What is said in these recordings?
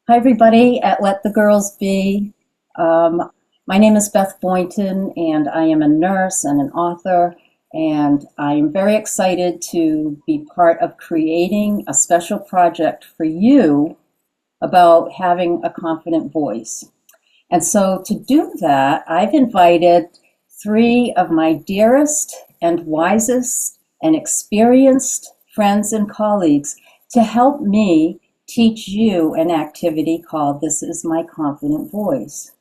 Hi, everybody at Let the Girls Be. Um, my name is Beth Boynton, and I am a nurse and an author, and I am very excited to be part of creating a special project for you about having a confident voice. And so to do that, I've invited three of my dearest and wisest and experienced friends and colleagues to help me teach you an activity called This Is My Confident Voice.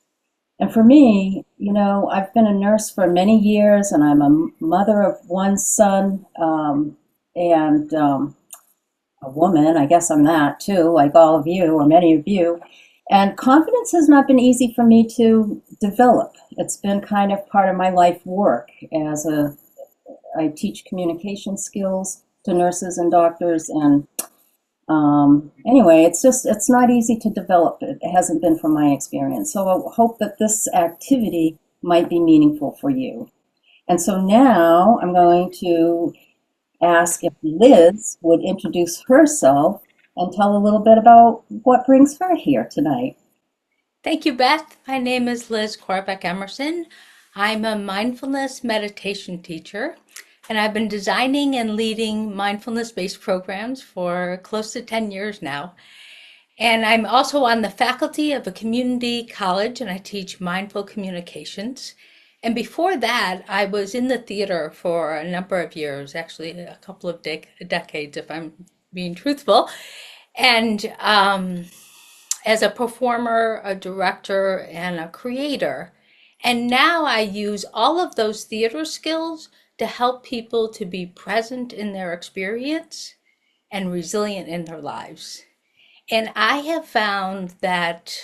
And for me, I've been a nurse for many years and I'm a mother of one son and a woman. I guess I'm that too, like all of you or many of you. And confidence has not been easy for me to develop. It's been kind of part of my life work I teach communication skills to nurses and doctors, and anyway, it's not easy to develop. It hasn't been from my experience. So I hope that this activity might be meaningful for you. And so now I'm going to ask if Liz would introduce herself and tell a little bit about what brings her here tonight. Thank you, Beth. My name is Liz Korabek-Emerson. I'm a mindfulness meditation teacher, and I've been designing and leading mindfulness-based programs for close to 10 years now. And I'm also on the faculty of a community college, and I teach mindful communications. And before that, I was in the theater for a number of years, actually a couple of decades, if I'm being truthful. And as a performer, a director, and a creator. And now I use all of those theater skills to help people to be present in their experience and resilient in their lives. And I have found that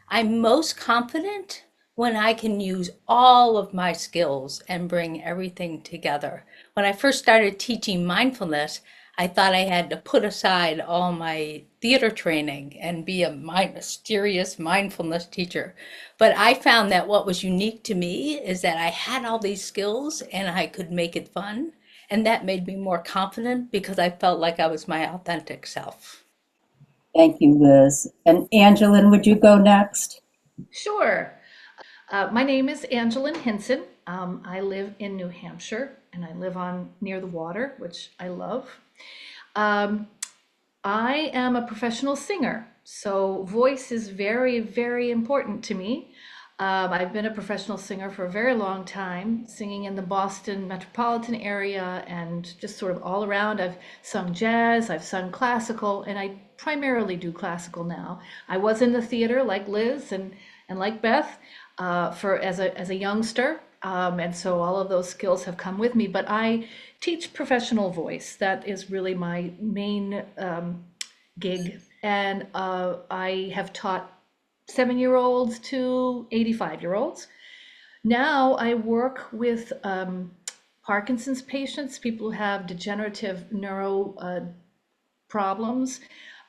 I'm most confident when I can use all of my skills and bring everything together. When I first started teaching mindfulness, I thought I had to put aside all my theater training and be a mysterious mindfulness teacher. But I found that what was unique to me is that I had all these skills and I could make it fun. And that made me more confident because I felt like I was my authentic self. Thank you, Liz. And Angelynne, would you go next? Sure. My name is Angelynne Hinson. I live in New Hampshire and I live on near the water, which I love. Um, I am a professional singer, so voice is very, very important to me. I've been a professional singer for a very long time, singing in the Boston metropolitan area and just sort of all around. I've sung jazz, I've sung classical, and I primarily do classical now. I was in the theater like Liz and like Beth for as a youngster, and so all of those skills have come with me. But I teach professional voice. That is really my main gig, and I have taught 7-year-olds to 85-year-olds. Now I work with Parkinson's patients, people who have degenerative neuro problems.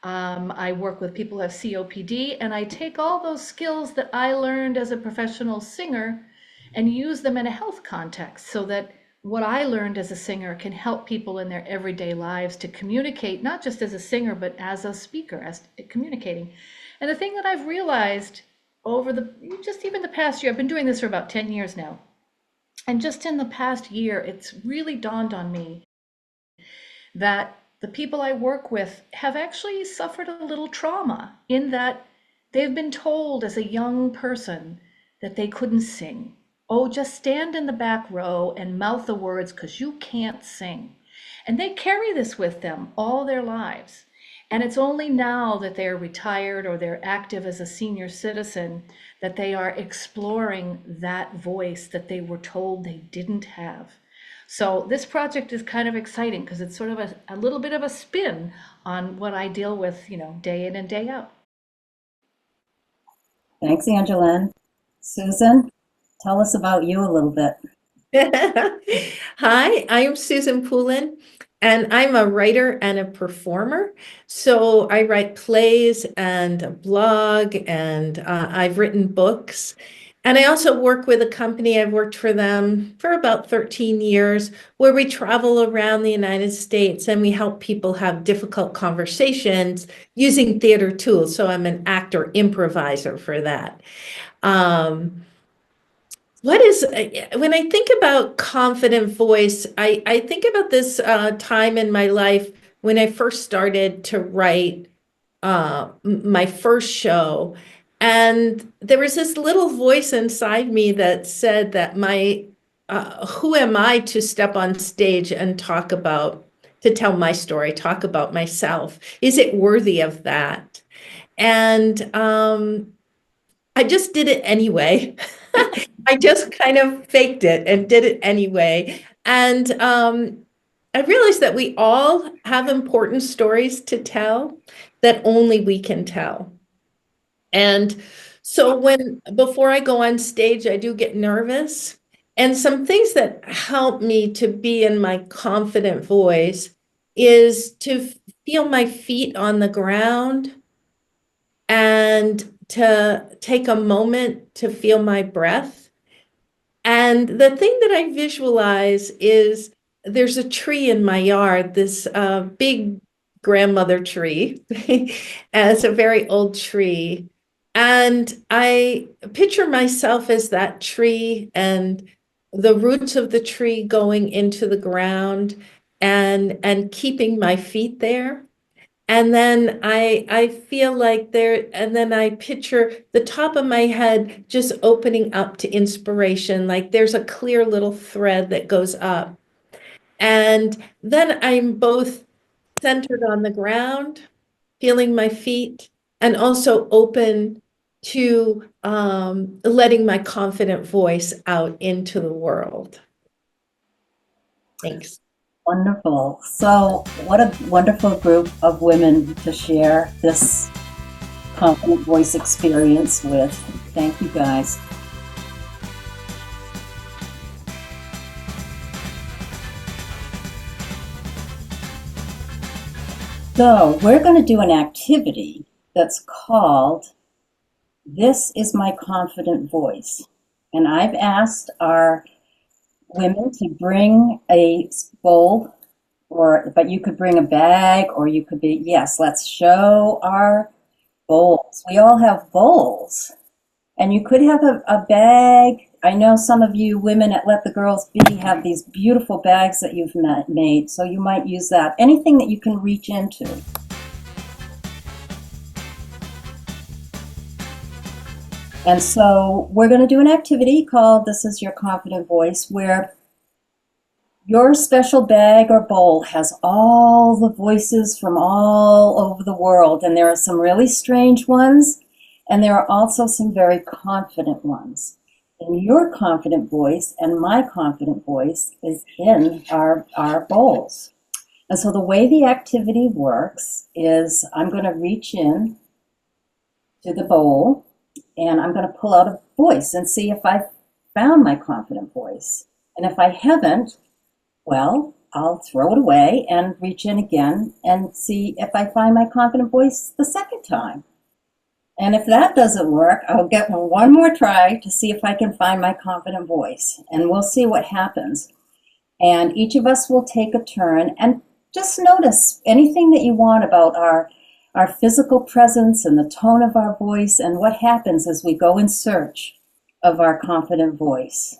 I work with people who have COPD, and I take all those skills that I learned as a professional singer and use them in a health context so that what I learned as a singer can help people in their everyday lives to communicate, not just as a singer, but as a speaker, as communicating. And the thing that I've realized over just even the past year, I've been doing this for about 10 years now. And just in the past year, it's really dawned on me that the people I work with have actually suffered a little trauma in that they've been told as a young person that they couldn't sing. Oh, just stand in the back row and mouth the words because you can't sing. And they carry this with them all their lives. And it's only now that they're retired or they're active as a senior citizen that they are exploring that voice that they were told they didn't have. So this project is kind of exciting because it's sort of a little bit of a spin on what I deal with, day in and day out. Thanks, Angelynne. Susan, tell us about you a little bit. Hi, I'm Susan Poulin, and I'm a writer and a performer. So I write plays and a blog, and I've written books. And I also work with a company. I've worked for them for about 13 years, where we travel around the United States and we help people have difficult conversations using theater tools. So I'm an actor improviser for that. When I think about confident voice, I think about this time in my life when I first started to write my first show. And there was this little voice inside me that said that who am I to step on stage and to tell my story, talk about myself? Is it worthy of that? And I just did it anyway. I just kind of faked it and did it anyway. And I realized that we all have important stories to tell that only we can tell. And so before I go on stage, I do get nervous. And some things that help me to be in my confident voice is to feel my feet on the ground and to take a moment to feel my breath. And the thing that I visualize is there's a tree in my yard, this big grandmother tree. And it's a very old tree. And I picture myself as that tree and the roots of the tree going into the ground and keeping my feet there. And then I feel like and then I picture the top of my head just opening up to inspiration, like there's a clear little thread that goes up. And then I'm both centered on the ground, feeling my feet, and also open to letting my confident voice out into the world. Thanks. Wonderful. So, what a wonderful group of women to share this confident voice experience with. Thank you, guys. So, we're going to do an activity that's called This is My Confident Voice. And I've asked our women to bring a bowl, but you could bring a bag, or you could be, yes, let's show our bowls. We all have bowls. And you could have a bag. I know some of you women at Let the Girls Be have these beautiful bags that you've made, so you might use that. Anything that you can reach into. And so we're going to do an activity called This is Your Confident Voice, where your special bag or bowl has all the voices from all over the world. And there are some really strange ones, and there are also some very confident ones. And your confident voice and my confident voice is in our bowls. And so the way the activity works is I'm going to reach in to the bowl, and I'm going to pull out a voice and see if I found my confident voice. And if I haven't, well, I'll throw it away and reach in again and see if I find my confident voice the second time. And if that doesn't work, I'll get one more try to see if I can find my confident voice. And we'll see what happens. And each of us will take a turn and just notice anything that you want about our physical presence and the tone of our voice and what happens as we go in search of our confident voice.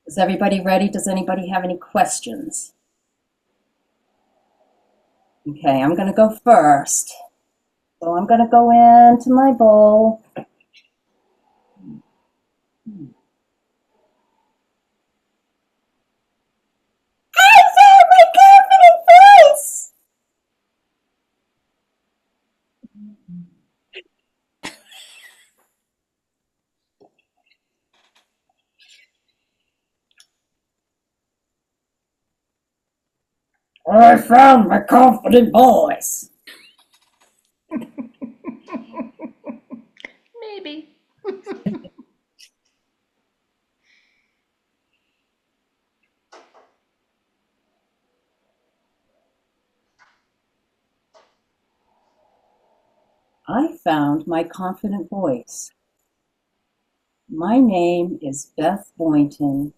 Is everybody ready? Does anybody have any questions? Okay, I'm going to go first. So I'm going to go into my bowl. I found my confident voice! I found my confident voice. Maybe. I found my confident voice. My name is Beth Boynton,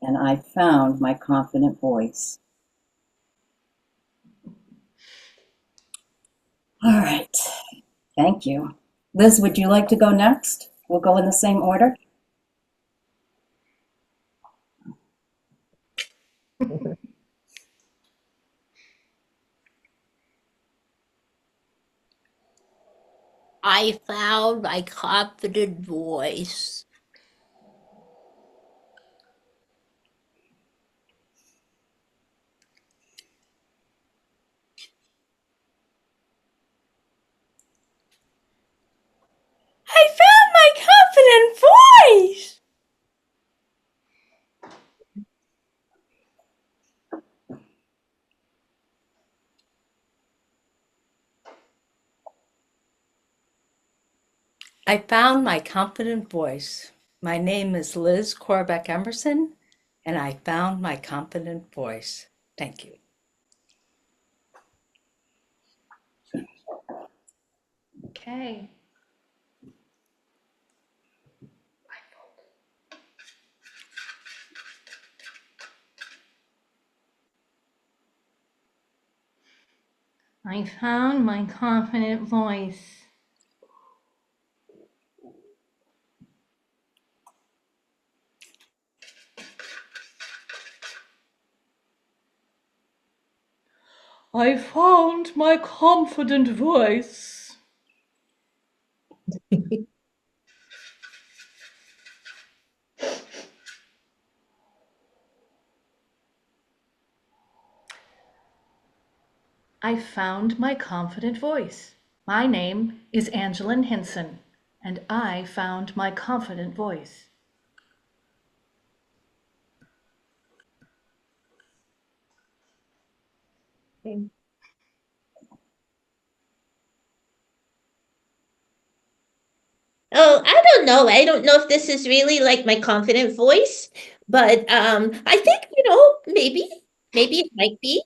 and I found my confident voice. All right, thank you. Liz, would you like to go next? We'll go in the same order. I found my confident voice. I found my confident voice. I found my confident voice. My name is Liz Korabek-Emerson, and I found my confident voice. Thank you. Okay. I found my confident voice. I found my confident voice. I found my confident voice. My name is Angelynne Hinson, and I found my confident voice. Oh, I don't know. I don't know if this is really like my confident voice, but I think, maybe it might be.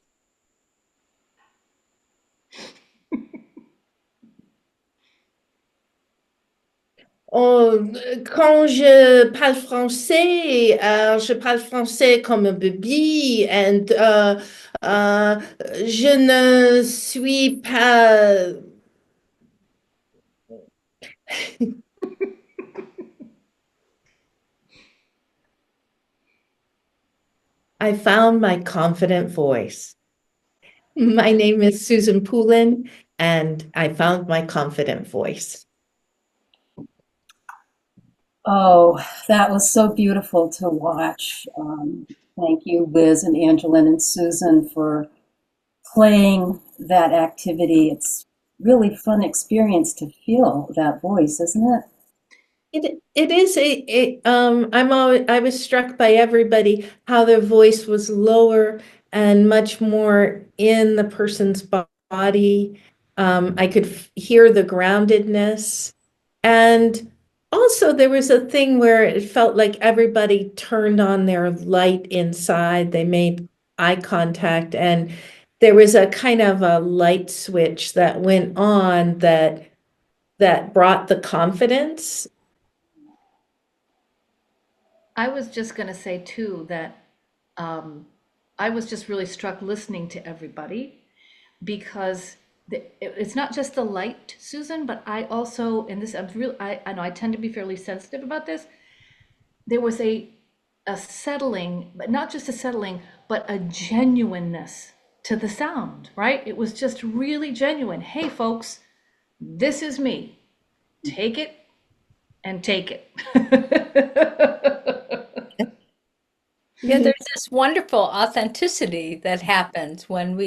Oh, quand je parle français, je parle français comme un bébé, and je ne suis pas. I found my confident voice. My name is Susan Poulin, and I found my confident voice. Oh, that was so beautiful to watch. Thank you, Liz and Angelynne and Susan, for playing that activity. It's really fun experience to feel that voice, isn't it? It is I was struck by everybody how their voice was lower and much more in the person's body. I could hear the groundedness, and also there was a thing where it felt like everybody turned on their light inside. They made eye contact, and there was a kind of a light switch that went on that brought the confidence. I was just going to say too that I was just really struck listening to everybody because it's not just the light, Susan, but I also, and this, I know I tend to be fairly sensitive about this. There was a settling, but not just a settling, but a genuineness to the sound, right? It was just really genuine. Hey, folks, this is me. Take it and take it. Yeah, there's this wonderful authenticity that happens when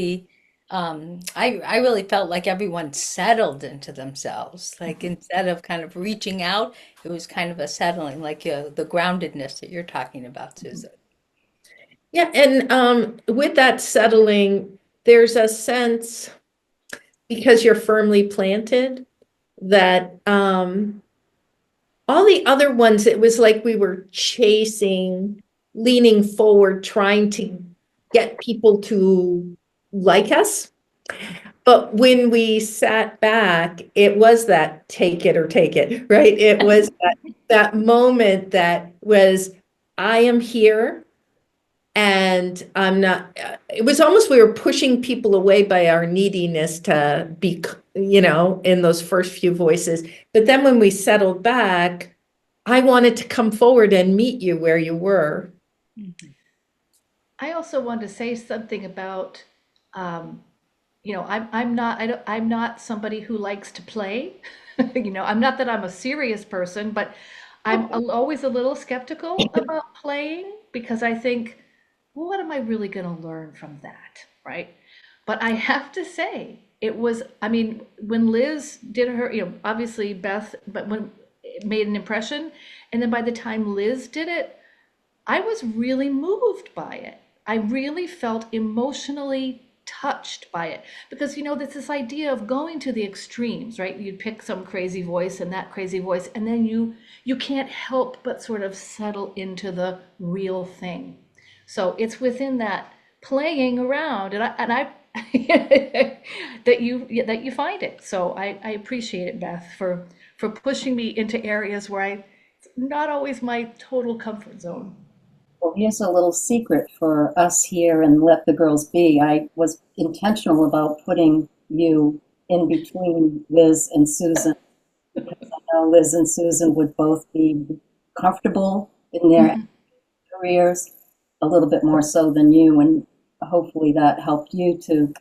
I really felt like everyone settled into themselves. Like instead of kind of reaching out, it was kind of a settling, like the groundedness that you're talking about, Susan. Yeah, and with that settling, there's a sense, because you're firmly planted, that all the other ones, it was like we were chasing, leaning forward, trying to get people to like us. But when we sat back, it was that take it or take it, right? It was that moment that was, I am here and I'm not, it was almost, we were pushing people away by our neediness to be, in those first few voices. But then when we settled back, I wanted to come forward and meet you where you were. I also wanted to say something about, I'm not somebody who likes to play. I'm not that I'm a serious person, but I'm always a little skeptical about playing because I think, well, what am I really going to learn from that, right? But I have to say, when Liz did her, obviously Beth, but when it made an impression, and then by the time Liz did it, I was really moved by it. I really felt emotionally touched by it because there's this idea of going to the extremes, right? You'd pick some crazy voice and that crazy voice, and then you can't help but sort of settle into the real thing. So it's within that playing around, and I that you find it. So I appreciate it, Beth, for pushing me into areas where it's not always my total comfort zone. Well, here's a little secret for us here and Let the Girls Be. I was intentional about putting you in between Liz and Susan because I know Liz and Susan would both be comfortable in their careers a little bit more so than you, and hopefully that helped you to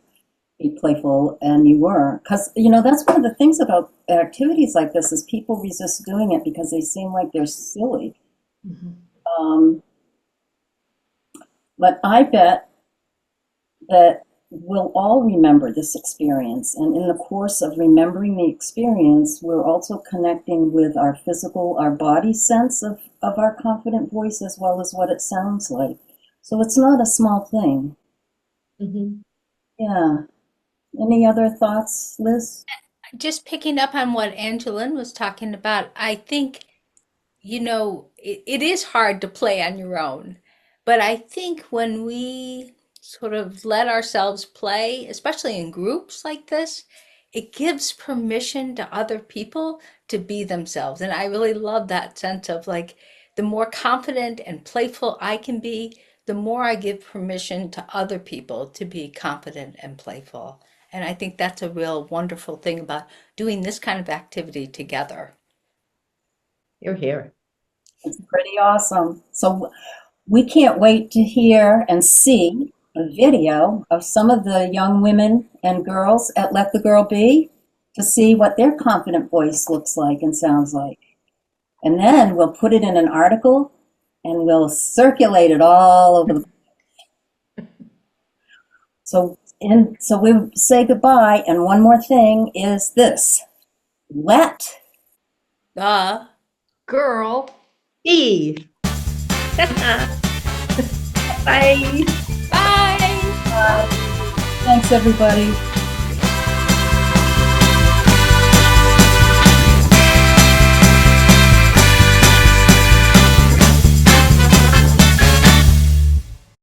be playful, and you were. Because, that's one of the things about activities like this is people resist doing it because they seem like they're silly. But I bet that we'll all remember this experience. And in the course of remembering the experience, we're also connecting with our physical, our body sense of our confident voice as well as what it sounds like. So it's not a small thing. Yeah. Any other thoughts, Liz? Just picking up on what Angelynne was talking about, I think, it is hard to play on your own. But I think when we sort of let ourselves play, especially in groups like this, it gives permission to other people to be themselves. And I really love that sense of like, the more confident and playful I can be, the more I give permission to other people to be confident and playful. And I think that's a real wonderful thing about doing this kind of activity together. You're here. It's pretty awesome. So we can't wait to hear and see a video of some of the young women and girls at Let the Girl Be to see what their confident voice looks like and sounds like. And then we'll put it in an article and we'll circulate it all over the place. So we say goodbye, and one more thing is this. Let the girl be. Bye. Bye. Thanks, everybody.